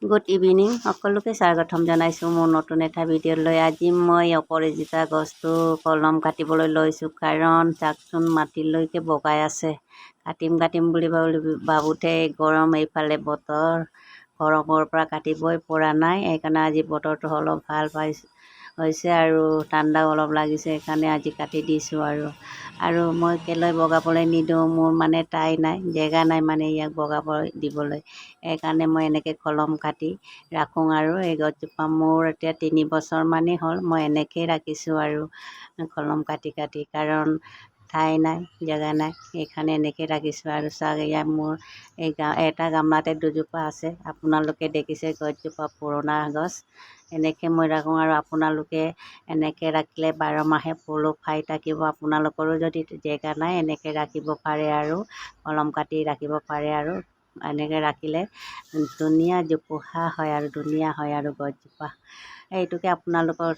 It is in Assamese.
গুড ইভিনিং সকলোকে স্বাগতম জনাইছোঁ মোৰ নতুন এটা ভিডিঅ'লৈ। আজি মই অপৰাজিতা গছটো কলম কাটিবলৈ লৈছোঁ, কাৰণ চাওকচোন মাটিলৈকে বগাই আছে। কাটিম বুলি ভাবোঁতে গৰম, এইফালে বতৰ গৰমৰ পৰা কাটিবই পৰা নাই। সেইকাৰণে আজি বতৰটো অলপ ভাল হৈছে আৰু ঠাণ্ডাও অলপ লাগিছে, সেইকাৰণে আজি কাটি দিছোঁ। আৰু মই কেলৈ বগাবলৈ নিদিওঁ, মোৰ মানে ঠাই নাই, জেগা নাই মানে ইয়াক বগাব দিবলৈ। সেইকাৰণে মই এনেকৈ কলম কাটি ৰাখোঁ। আৰু এই গছজোপা মোৰ এতিয়া 3 বছৰমানেই হ'ল, মই এনেকৈয়ে ৰাখিছোঁ আৰু কলম কাটি কাৰণ ঠাই নাই, জেগা নাই, সেইকাৰণে এনেকৈ ৰাখিছোঁ। আৰু চাওক, এয়া মোৰ এটা গামলাতে 2জোপা আছে। আপোনালোকে দেখিছে গছজোপা পুৰণা গছ, এনেকৈ মই ৰাখোঁ। আৰু আপোনালোকে এনেকৈ ৰাখিলে 12 মাহে ফুলো খাই থাকিব। আপোনালোকৰো যদি জেগা নাই, এনেকৈ ৰাখিব পাৰে আৰু কলম কাটি ৰাখিব পাৰে। আৰু এনেকৈ ৰাখিলে ধুনীয়া জোপোহা হয় আৰু ধুনীয়া হয় আৰু গছজোপা। এইটোকে আপোনালোকৰ